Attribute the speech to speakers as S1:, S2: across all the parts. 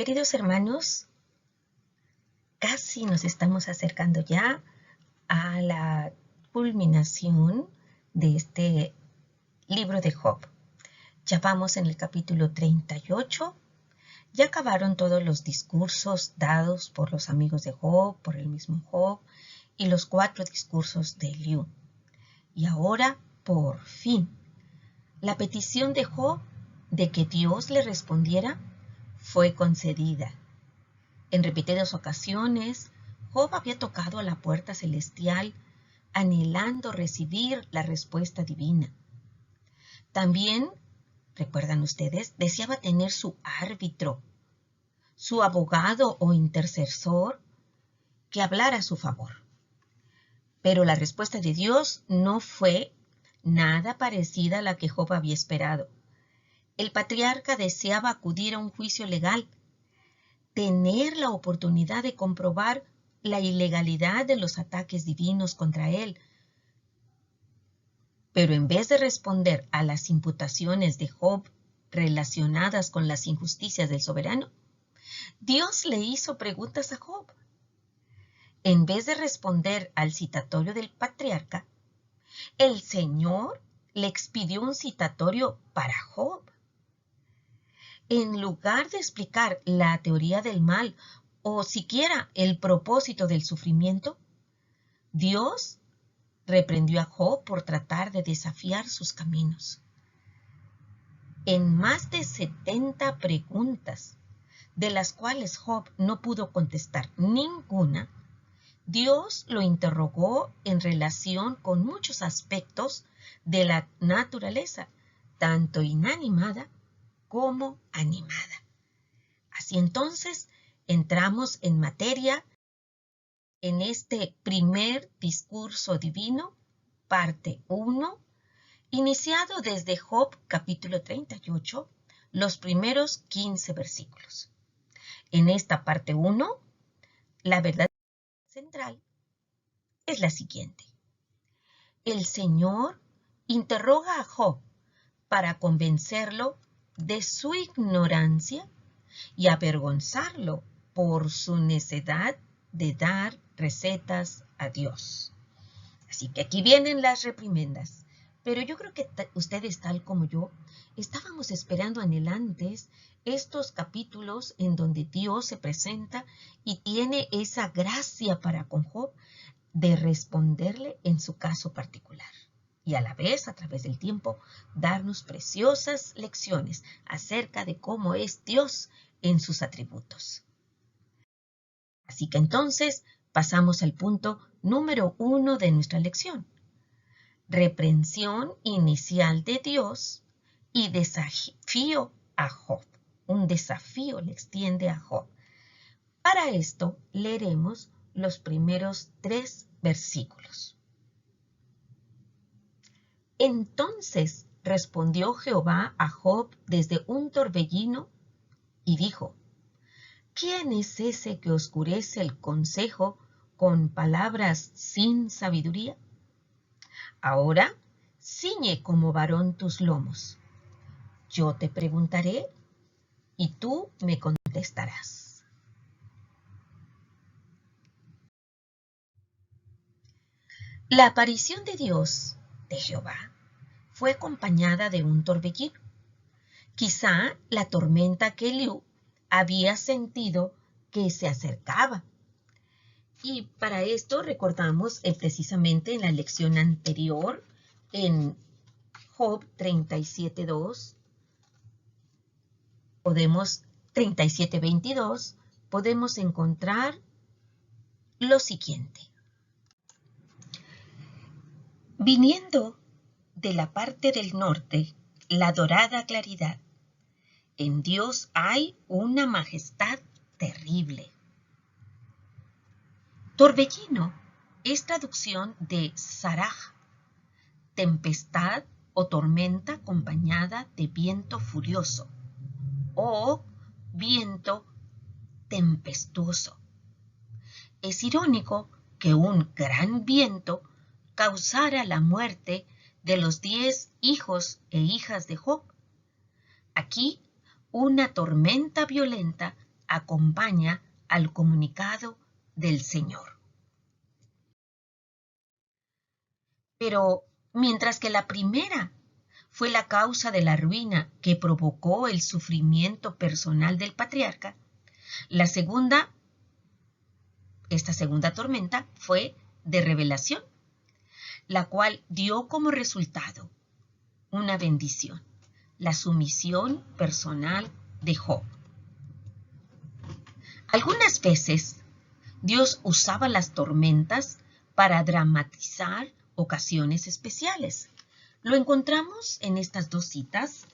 S1: Queridos hermanos, casi nos estamos acercando ya a la culminación de este libro de Job. Ya vamos en el capítulo 38. Ya acabaron todos los discursos dados por los amigos de Job, por el mismo Job, y los 4 discursos de Eliú. Y ahora, por fin, la petición de Job de que Dios le respondiera fue concedida. En repetidas ocasiones, Job había tocado a la puerta celestial anhelando recibir la respuesta divina. También, recuerdan ustedes, deseaba tener su árbitro, su abogado o intercesor que hablara a su favor. Pero la respuesta de Dios no fue nada parecida a la que Job había esperado. El patriarca deseaba acudir a un juicio legal, tener la oportunidad de comprobar la ilegalidad de los ataques divinos contra él. Pero en vez de responder a las imputaciones de Job relacionadas con las injusticias del soberano, Dios le hizo preguntas a Job. En vez de responder al citatorio del patriarca, el Señor le expidió un citatorio para Job. En lugar de explicar la teoría del mal o siquiera el propósito del sufrimiento, Dios reprendió a Job por tratar de desafiar sus caminos. En más de 70 preguntas, de las cuales Job no pudo contestar ninguna, Dios lo interrogó en relación con muchos aspectos de la naturaleza, tanto inanimada como animada. Así entonces, entramos en materia en este primer discurso divino, parte 1, iniciado desde Job capítulo 38, los primeros 15 versículos. En esta parte 1, la verdad central es la siguiente. El Señor interroga a Job para convencerlo de su ignorancia y avergonzarlo por su necedad de dar recetas a Dios. Así que aquí vienen las reprimendas. Pero yo creo que ustedes, tal como yo, estábamos esperando anhelantes estos capítulos en donde Dios se presenta y tiene esa gracia para con Job de responderle en su caso particular. Y a la vez, a través del tiempo, darnos preciosas lecciones acerca de cómo es Dios en sus atributos. Así que entonces pasamos al punto número 1 de nuestra lección. Reprensión inicial de Dios y desafío a Job. Un desafío le extiende a Job. Para esto leeremos los primeros 3 versículos. Entonces respondió Jehová a Job desde un torbellino y dijo: ¿Quién es ese que oscurece el consejo con palabras sin sabiduría? Ahora ciñe como varón tus lomos. Yo te preguntaré y tú me contestarás. La aparición de Dios, de Jehová, fue acompañada de un torbellino. Quizá la tormenta que Eliú había sentido que se acercaba. Y para esto recordamos precisamente en la lección anterior, en Job 37:2, 37:22, podemos encontrar lo siguiente. Viniendo de la parte del norte, la dorada claridad. En Dios hay una majestad terrible. Torbellino es traducción de saraj, tempestad o tormenta acompañada de viento furioso o viento tempestuoso. Es irónico que un gran viento causara la muerte de los 10 hijos e hijas de Job. Aquí, una tormenta violenta acompaña al comunicado del Señor. Pero mientras que la primera fue la causa de la ruina que provocó el sufrimiento personal del patriarca, esta segunda tormenta fue de revelación, la cual dio como resultado una bendición, la sumisión personal de Job. Algunas veces Dios usaba las tormentas para dramatizar ocasiones especiales. Lo encontramos en estas dos citas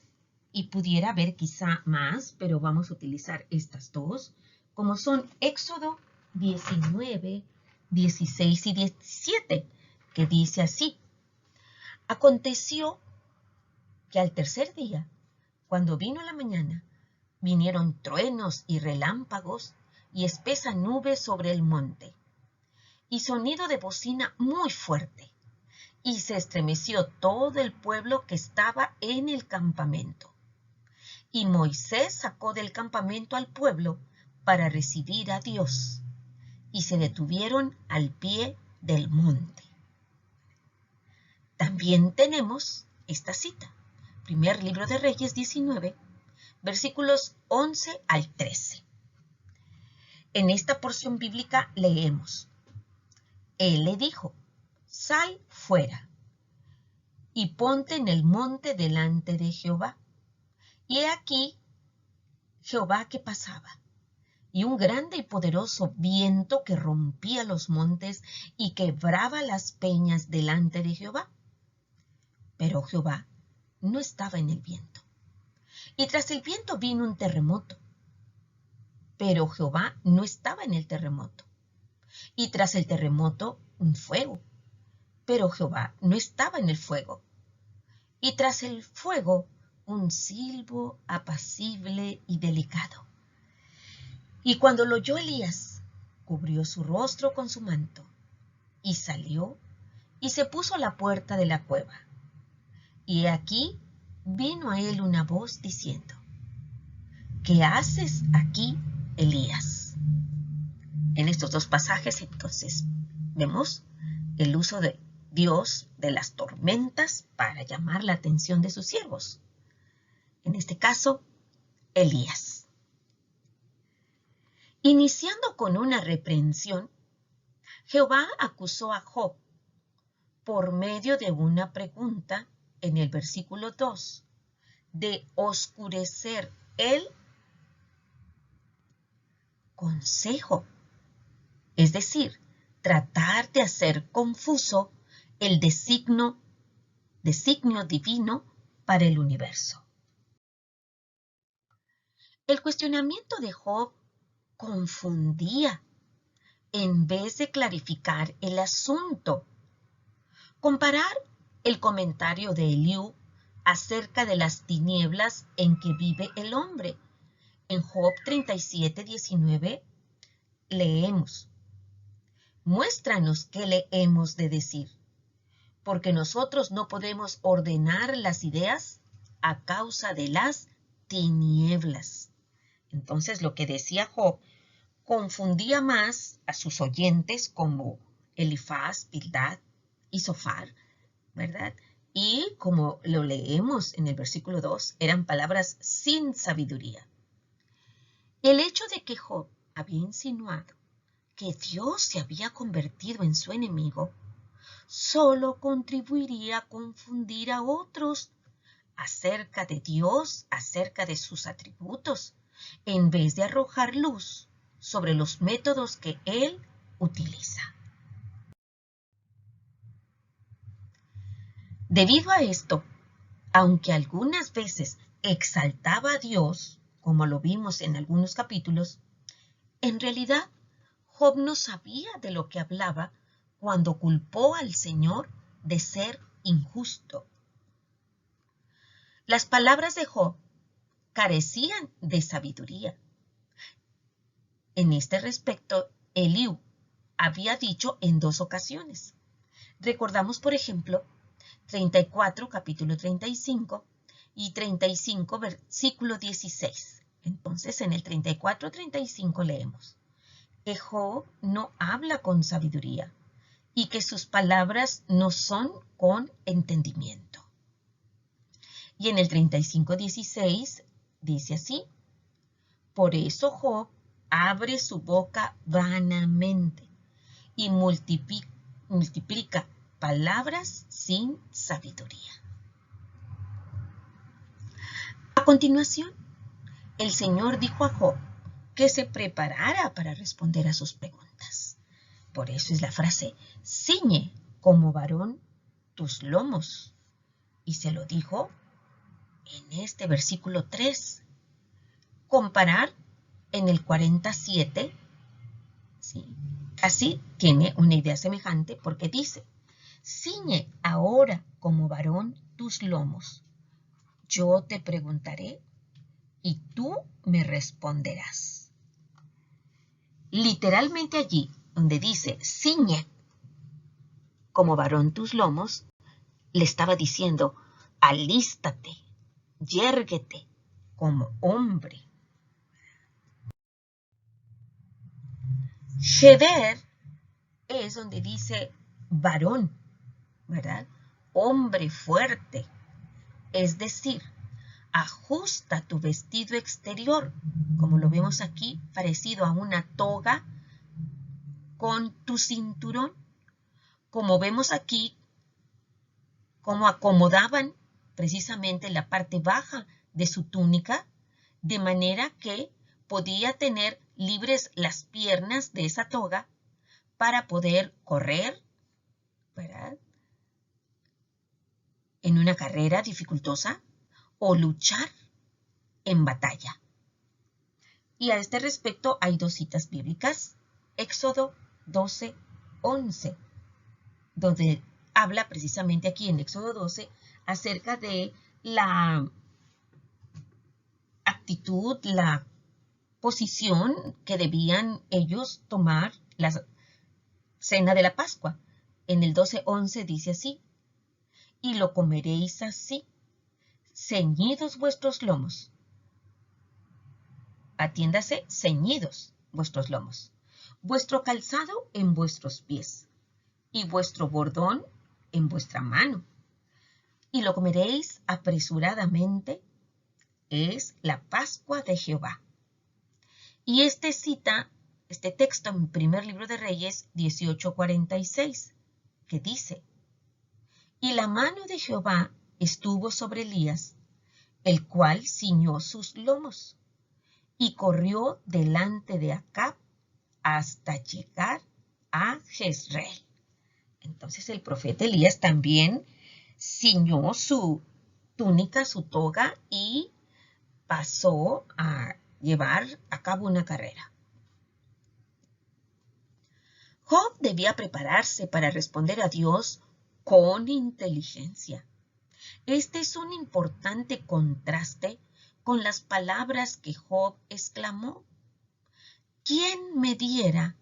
S1: y pudiera haber quizá más, pero vamos a utilizar estas dos, como son Éxodo 19, 16 y 17, que dice así: Aconteció que al tercer día, cuando vino la mañana, vinieron truenos y relámpagos y espesa nube sobre el monte, y sonido de bocina muy fuerte, y se estremeció todo el pueblo que estaba en el campamento. Y Moisés sacó del campamento al pueblo para recibir a Dios, y se detuvieron al pie del monte. También tenemos esta cita, primer libro de Reyes 19, versículos 11 al 13. En esta porción bíblica leemos: Él le dijo: Sal fuera y ponte en el monte delante de Jehová. Y he aquí Jehová que pasaba, y un grande y poderoso viento que rompía los montes y quebraba las peñas delante de Jehová. Pero Jehová no estaba en el viento. Y tras el viento vino un terremoto. Pero Jehová no estaba en el terremoto. Y tras el terremoto un fuego. Pero Jehová no estaba en el fuego. Y tras el fuego un silbo apacible y delicado. Y cuando lo oyó Elías, cubrió su rostro con su manto, y salió, y se puso a la puerta de la cueva. Y he aquí vino a él una voz diciendo: ¿Qué haces aquí, Elías? En estos dos pasajes, entonces, vemos el uso de Dios de las tormentas para llamar la atención de sus siervos. En este caso, Elías. Iniciando con una reprensión, Jehová acusó a Job por medio de una pregunta en el versículo 2, de oscurecer el consejo, es decir, tratar de hacer confuso el designio divino para el universo. El cuestionamiento de Job confundía en vez de clarificar el asunto. Comparar el comentario de Eliú acerca de las tinieblas en que vive el hombre. En Job 37:19 leemos: Muéstranos qué le hemos de decir, porque nosotros no podemos ordenar las ideas a causa de las tinieblas. Entonces, lo que decía Job confundía más a sus oyentes como Elifaz, Bildad y Zofar, ¿verdad? Y como lo leemos en el versículo 2, eran palabras sin sabiduría. El hecho de que Job había insinuado que Dios se había convertido en su enemigo solo contribuiría a confundir a otros acerca de Dios, acerca de sus atributos, en vez de arrojar luz sobre los métodos que Él utiliza. Debido a esto, aunque algunas veces exaltaba a Dios, como lo vimos en algunos capítulos, en realidad Job no sabía de lo que hablaba cuando culpó al Señor de ser injusto. Las palabras de Job carecían de sabiduría. En este respecto, Eliú había dicho en dos ocasiones. Recordamos, por ejemplo, 34, capítulo 35, y 35, versículo 16, Entonces, en el 34-35 leemos que Job no habla con sabiduría y que sus palabras no son con entendimiento. Y en el 35-16 dice así: por eso Job abre su boca vanamente y multiplica palabras sin sabiduría. A continuación, el Señor dijo a Job que se preparara para responder a sus preguntas. Por eso es la frase: ciñe como varón tus lomos. Y se lo dijo en este versículo 3. Comparar en el 47, ¿sí? Casi tiene una idea semejante porque dice: ciñe ahora como varón tus lomos. Yo te preguntaré y tú me responderás. Literalmente allí donde dice ciñe como varón tus lomos, le estaba diciendo: alístate, yérguete como hombre. Heber es donde dice varón, ¿verdad? Hombre fuerte. Es decir, ajusta tu vestido exterior, como lo vemos aquí, parecido a una toga, con tu cinturón. Como vemos aquí, cómo acomodaban precisamente la parte baja de su túnica, de manera que podía tener libres las piernas de esa toga para poder correr, ¿verdad?, en una carrera dificultosa o luchar en batalla. Y a este respecto hay dos citas bíblicas: Éxodo 12:11, donde habla precisamente aquí en Éxodo 12 acerca de la actitud, la posición que debían ellos tomar la cena de la Pascua. En el 12:11 dice así: y lo comeréis así, ceñidos vuestros lomos. Atiéndase, ceñidos vuestros lomos, vuestro calzado en vuestros pies, y vuestro bordón en vuestra mano. Y lo comeréis apresuradamente, es la Pascua de Jehová. Y este texto en primer libro de Reyes 18:46, que dice: y la mano de Jehová estuvo sobre Elías, el cual ciñó sus lomos, y corrió delante de Acab hasta llegar a Jezreel. Entonces el profeta Elías también ciñó su túnica, su toga, y pasó a llevar a cabo una carrera. Job debía prepararse para responder a Dios con inteligencia. Este es un importante contraste con las palabras que Job exclamó: ¿quién me diera?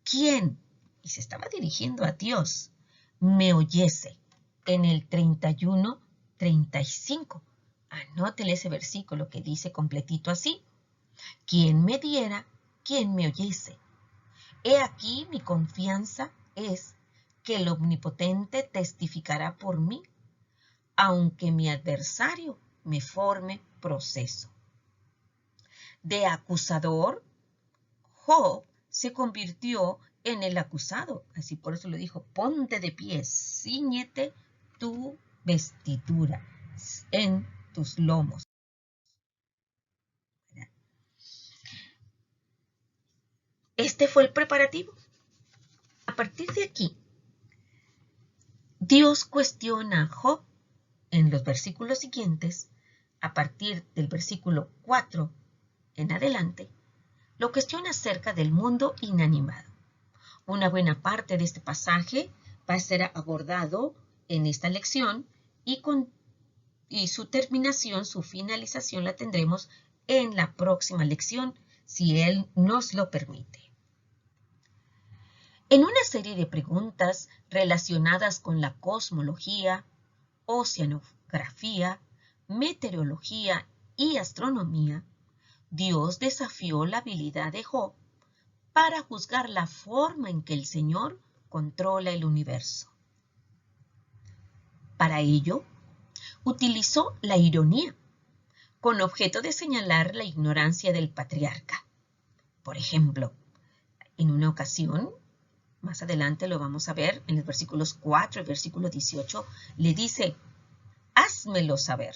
S1: ¿Quién? Y se estaba dirigiendo a Dios. Me oyese. En el 31-35. Anótele ese versículo que dice completito así: ¿quién me diera? ¿Quién me oyese? He aquí mi confianza es que el Omnipotente testificará por mí, aunque mi adversario me forme proceso. De acusador, Job se convirtió en el acusado. Así por eso le dijo: ponte de pie, cíñete tu vestidura en tus lomos. Este fue el preparativo. A partir de aquí, Dios cuestiona a Job en los versículos siguientes. A partir del versículo 4 en adelante, lo cuestiona acerca del mundo inanimado. Una buena parte de este pasaje va a ser abordado en esta lección y su terminación, su finalización, la tendremos en la próxima lección, si Él nos lo permite. En una serie de preguntas relacionadas con la cosmología, oceanografía, meteorología y astronomía, Dios desafió la habilidad de Job para juzgar la forma en que el Señor controla el universo. Para ello, utilizó la ironía, con objeto de señalar la ignorancia del patriarca. Por ejemplo, en una ocasión, más adelante lo vamos a ver, en los versículos 4 y versículo 18, le dice, házmelo saber.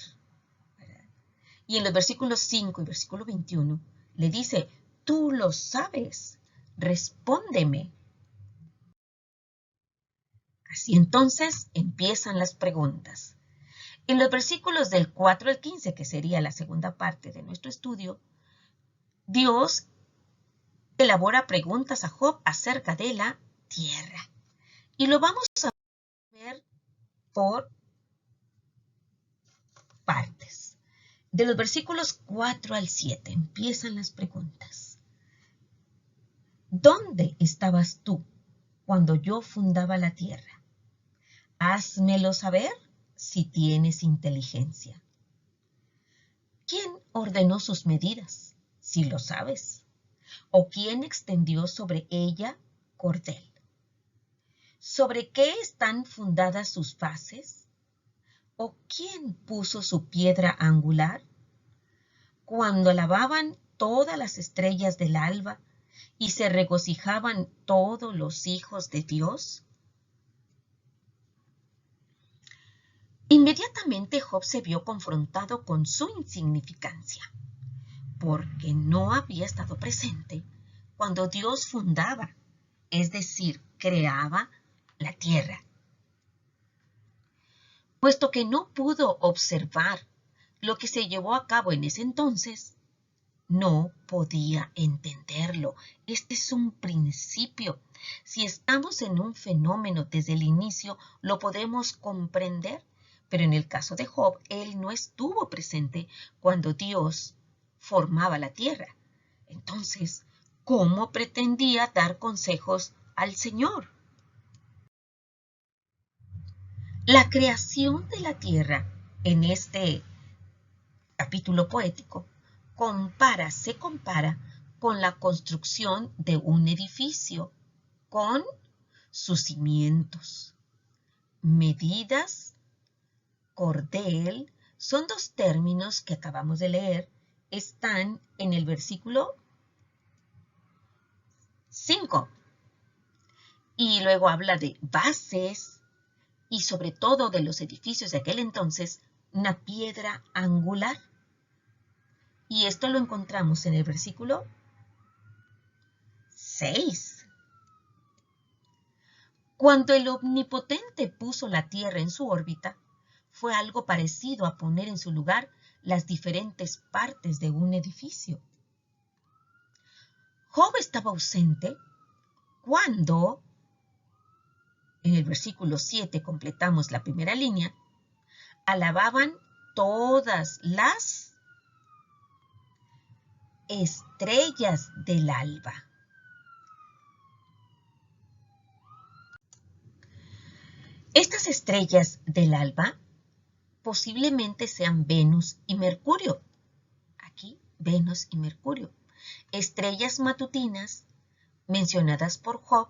S1: Y en los versículos 5 y versículo 21, le dice, tú lo sabes, respóndeme. Así entonces empiezan las preguntas. En los versículos del 4 al 15, que sería la segunda parte de nuestro estudio, Dios elabora preguntas a Job acerca de la tierra. Y lo vamos a ver por partes. De los versículos 4 al 7 empiezan las preguntas. ¿Dónde estabas tú cuando yo fundaba la tierra? Házmelo saber si tienes inteligencia. ¿Quién ordenó sus medidas, si lo sabes? ¿O quién extendió sobre ella cordel? ¿Sobre qué están fundadas sus fases? ¿O quién puso su piedra angular? Cuando alababan todas las estrellas del alba y se regocijaban todos los hijos de Dios. Inmediatamente Job se vio confrontado con su insignificancia, porque no había estado presente cuando Dios fundaba, es decir, creaba la tierra. Puesto que no pudo observar lo que se llevó a cabo en ese entonces, no podía entenderlo. Este es un principio. Si estamos en un fenómeno desde el inicio, lo podemos comprender. Pero en el caso de Job, él no estuvo presente cuando Dios formaba la tierra. Entonces, ¿cómo pretendía dar consejos al Señor? La creación de la tierra en este capítulo poético se compara con la construcción de un edificio, con sus cimientos. Medidas, cordel, son dos términos que acabamos de leer, están en el versículo 5. Y luego habla de bases y sobre todo de los edificios de aquel entonces, una piedra angular. Y esto lo encontramos en el versículo 6. Cuando el Omnipotente puso la Tierra en su órbita, fue algo parecido a poner en su lugar las diferentes partes de un edificio. Job estaba ausente cuando, en el versículo 7 completamos la primera línea, alababan todas las estrellas del alba. Estas estrellas del alba posiblemente sean Venus y Mercurio. Aquí, Venus y Mercurio. Estrellas matutinas mencionadas por Job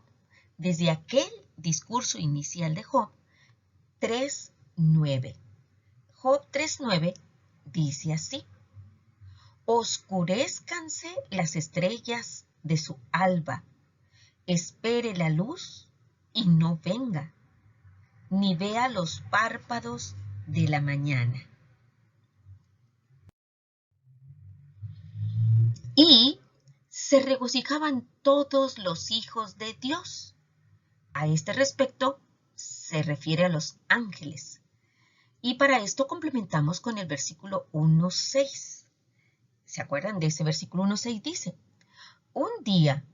S1: desde aquel discurso inicial de Job 3:9. Job 3:9 dice así: oscurézcanse las estrellas de su alba, espere la luz y no venga, ni vea los párpados de la mañana. Y se regocijaban todos los hijos de Dios. A este respecto se refiere a los ángeles. Y para esto complementamos con el versículo 1:6. ¿Se acuerdan de ese versículo 1:6? Dice: un día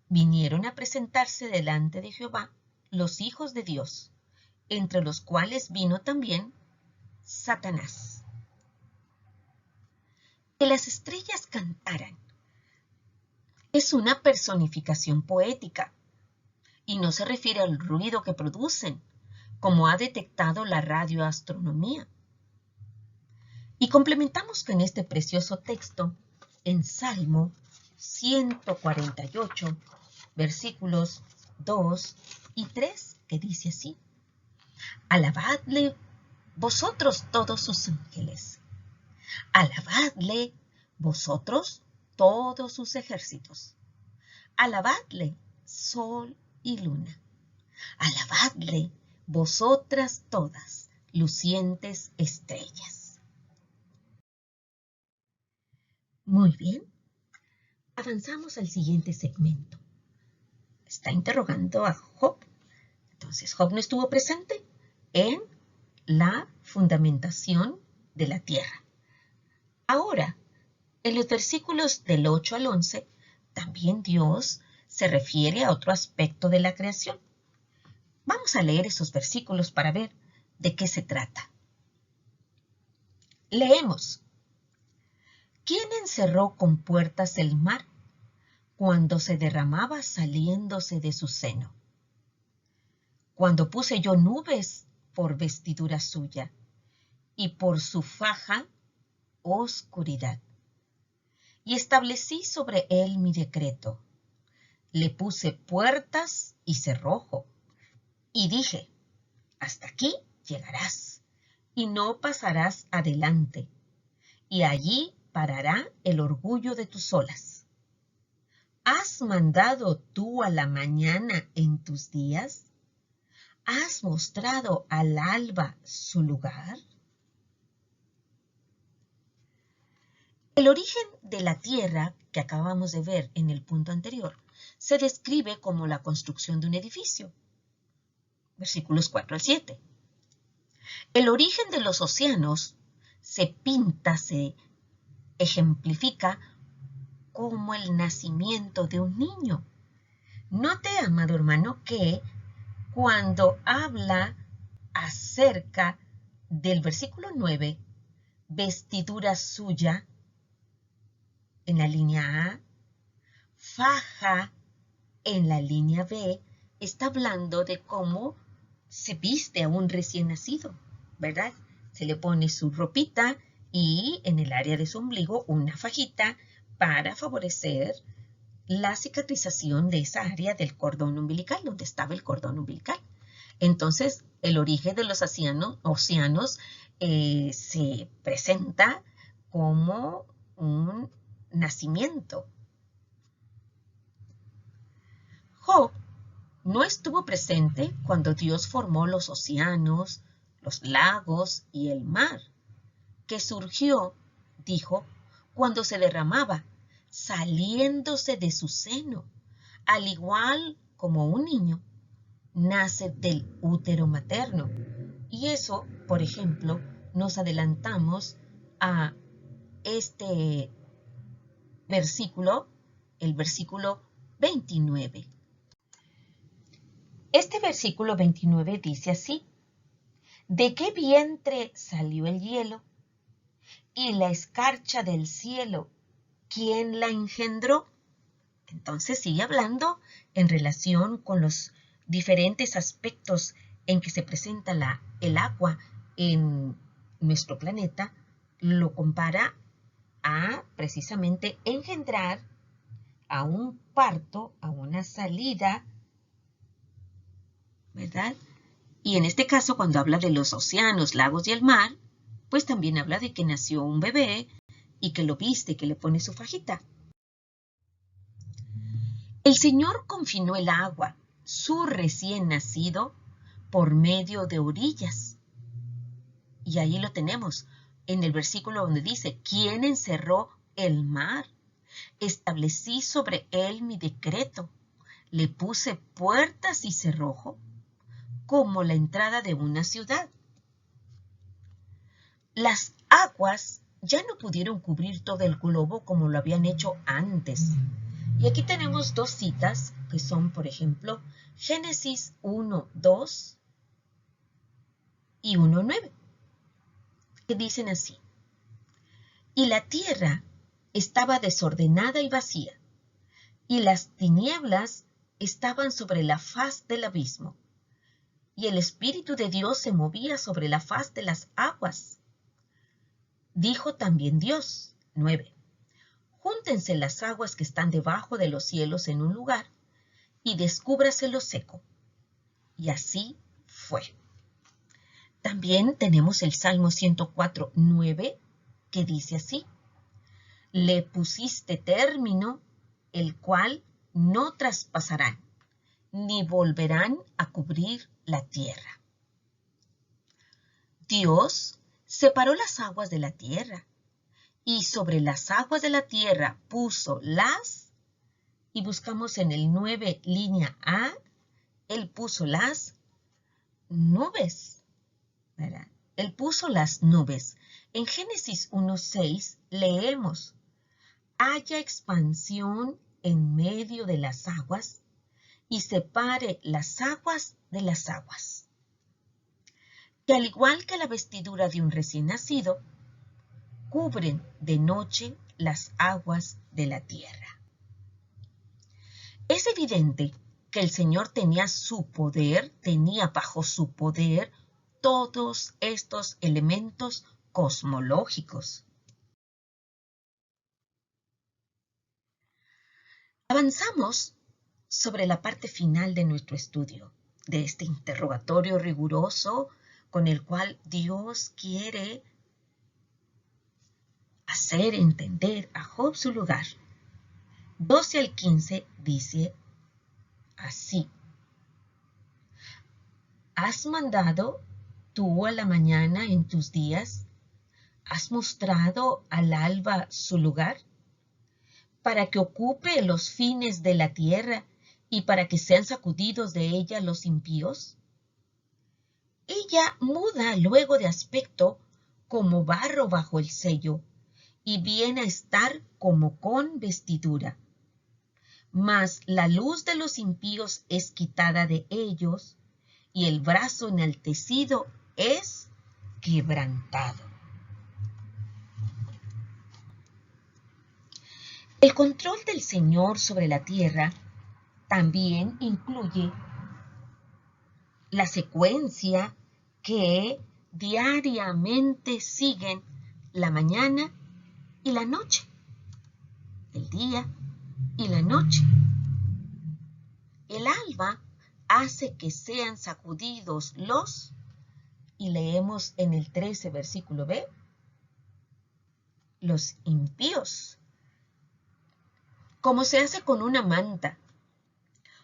S1: vinieron a presentarse delante de Jehová los hijos de Dios, entre los cuales vino también Satanás. Que las estrellas cantaran es una personificación poética y no se refiere al ruido que producen, como ha detectado la radioastronomía. Y complementamos con este precioso texto en Salmo 148, versículos 2 y 3, que dice así: Alabadle vosotros todos sus ángeles, alabadle vosotros todos sus ejércitos, alabadle sol y luna, alabadle vosotras todas lucientes estrellas. Muy bien, avanzamos al siguiente segmento. Está interrogando a Job. Entonces, Job no estuvo presente en la fundamentación de la tierra. Ahora, en los versículos del 8 al 11, también Dios se refiere a otro aspecto de la creación. Vamos a leer esos versículos para ver de qué se trata. Leemos: ¿Quién encerró con puertas el mar cuando se derramaba saliéndose de su seno? Cuando puse yo nubes por vestidura suya y por su faja oscuridad. Y establecí sobre él mi decreto. Le puse puertas y cerrojo. Y dije: hasta aquí llegarás, y no pasarás adelante, y allí parará el orgullo de tus olas. ¿Has mandado tú a la mañana en tus días? ¿Has mostrado al alba su lugar? El origen de la tierra, que acabamos de ver en el punto anterior, se describe como la construcción de un edificio. Versículos 4 al 7. El origen de los océanos se pinta, se ejemplifica como el nacimiento de un niño. Note, amado hermano, que cuando habla acerca del versículo 9, vestidura suya, en la línea A, faja en la línea B, está hablando de cómo se viste a un recién nacido, ¿verdad? Se le pone su ropita y en el área de su ombligo una fajita para favorecer la cicatrización de esa área del cordón umbilical, donde estaba el cordón umbilical. Entonces, el origen de los océanos se presenta como un nacimiento. Job no estuvo presente cuando Dios formó los océanos, los lagos y el mar, que surgió, dijo, cuando se derramaba, saliéndose de su seno, al igual como un niño nace del útero materno. Y eso, por ejemplo, nos adelantamos a este versículo, el versículo 29. Este versículo 29 dice así: ¿de qué vientre salió el hielo? Y la escarcha del cielo, ¿quién la engendró? Entonces sigue hablando en relación con los diferentes aspectos en que se presenta el agua en nuestro planeta. Lo compara a precisamente engendrar, a un parto, a una salida, ¿verdad? Y en este caso, cuando habla de los océanos, lagos y el mar, pues también habla de que nació un bebé y que lo viste, que le pone su fajita. El Señor confinó el agua, su recién nacido, por medio de orillas. Y ahí lo tenemos, en el versículo donde dice: ¿quién encerró el mar? Establecí sobre él mi decreto. Le puse puertas y cerrojo, como la entrada de una ciudad. Las aguas ya no pudieron cubrir todo el globo como lo habían hecho antes. Y aquí tenemos dos citas que son, por ejemplo, Génesis 1:2 y 1:9, que dicen así: y la tierra estaba desordenada y vacía, y las tinieblas estaban sobre la faz del abismo, y el Espíritu de Dios se movía sobre la faz de las aguas. Dijo también Dios, 9, junten júntense las aguas que están debajo de los cielos en un lugar, y descúbrase lo seco. Y así fue. También tenemos el Salmo 104:9, que dice así: le pusiste término, el cual no traspasarán, ni volverán a cubrir la tierra. Dios separó las aguas de la tierra, y sobre las aguas de la tierra puso las, y buscamos en el 9, línea A, Él puso las nubes, ¿verdad? Él puso las nubes. En Génesis 1:6 leemos: haya expansión en medio de las aguas y separe las aguas de las aguas. Que al igual que la vestidura de un recién nacido, cubren de noche las aguas de la tierra. Es evidente que el Señor tenía bajo su poder todos estos elementos cosmológicos. Avanzamos sobre la parte final de nuestro estudio, de este interrogatorio riguroso con el cual Dios quiere hacer entender a Job su lugar. 12 al 15 dice así: ¿has mandado tú a la mañana en tus días? ¿Has mostrado al alba su lugar? Para que ocupe los fines de la tierra y para que sean sacudidos de ella los impíos. Ella muda luego de aspecto como barro bajo el sello, y viene a estar como con vestidura. Mas la luz de los impíos es quitada de ellos, y el brazo enaltecido es quebrantado. El control del Señor sobre la tierra también incluye la secuencia que diariamente siguen la mañana y la noche, el día y la noche. El alba hace que sean sacudidos y leemos en el 13, versículo B, los impíos, como se hace con una manta,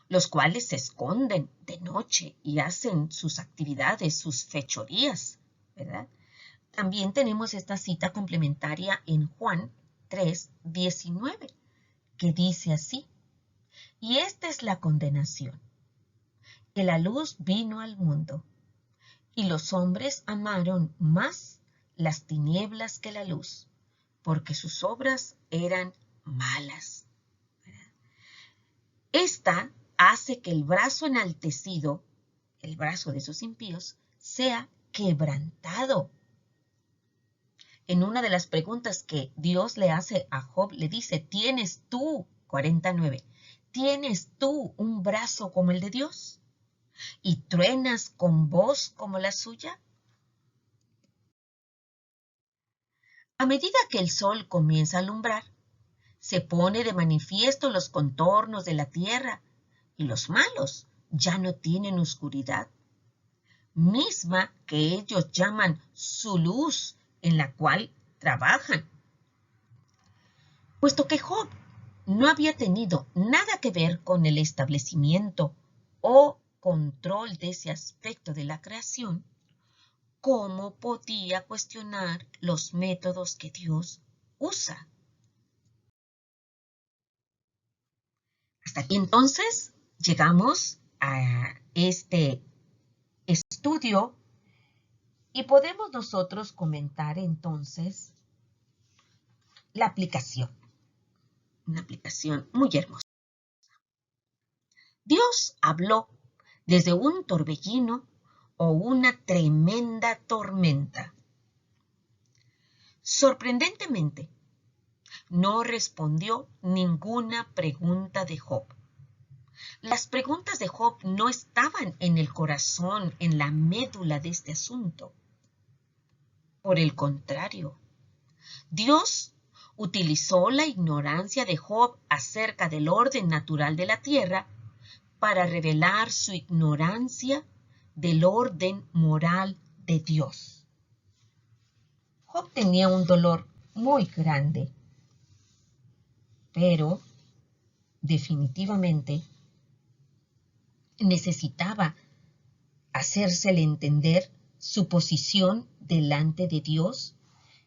S1: los cuales se esconden de noche y hacen sus actividades, sus fechorías, ¿verdad? También tenemos esta cita complementaria en Juan 3:19, que dice así: y esta es la condenación, que la luz vino al mundo, y los hombres amaron más las tinieblas que la luz, porque sus obras eran malas. Esta hace que el brazo enaltecido, el brazo de esos impíos, sea quebrantado. En una de las preguntas que Dios le hace a Job, le dice: ¿tienes tú, 49, tienes tú un brazo como el de Dios? ¿Y truenas con voz como la suya? A medida que el sol comienza a alumbrar, se pone de manifiesto los contornos de la tierra, y los malos ya no tienen oscuridad, misma que ellos llaman su luz en la cual trabajan. Puesto que Job no había tenido nada que ver con el establecimiento o control de ese aspecto de la creación, ¿cómo podía cuestionar los métodos que Dios usa? Hasta aquí entonces llegamos a este estudio y podemos nosotros comentar entonces la aplicación. Una aplicación muy hermosa. Dios habló desde un torbellino o una tremenda tormenta. Sorprendentemente, no respondió ninguna pregunta de Job. Las preguntas de Job no estaban en el corazón, en la médula de este asunto. Por el contrario, Dios utilizó la ignorancia de Job acerca del orden natural de la tierra para revelar su ignorancia del orden moral de Dios. Job tenía un dolor muy grande, pero definitivamente necesitaba hacérsele entender su posición delante de Dios,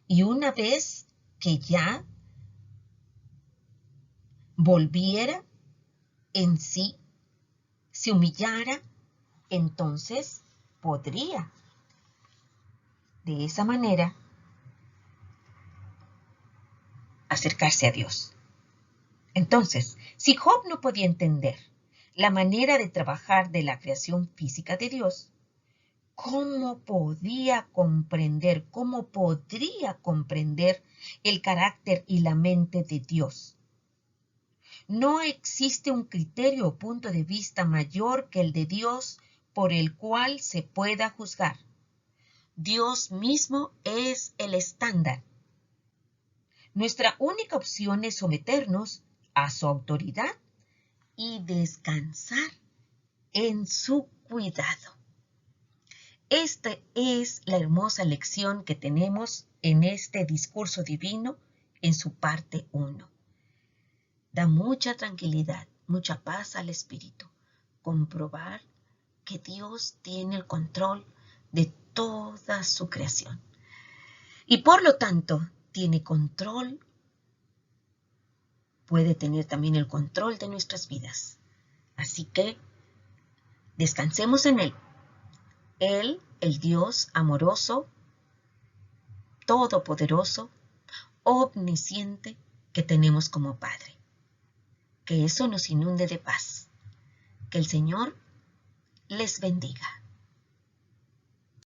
S1: y una vez que ya volviera en sí, se humillara, entonces podría de esa manera acercarse a Dios. Entonces, si Job no podía entender la manera de trabajar de la creación física de Dios, ¿cómo podría comprender el carácter y la mente de Dios? No existe un criterio o punto de vista mayor que el de Dios por el cual se pueda juzgar. Dios mismo es el estándar. Nuestra única opción es someternos a su autoridad y descansar en su cuidado. Esta es la hermosa lección que tenemos en este discurso divino en su parte 1. Da mucha tranquilidad, mucha paz al espíritu, comprobar que Dios tiene el control de toda su creación. Y por lo tanto, tiene control, puede tener también el control de nuestras vidas. Así que descansemos en Él. Él, el Dios amoroso, todopoderoso, omnisciente que tenemos como Padre. Que eso nos inunde de paz. Que el Señor les bendiga.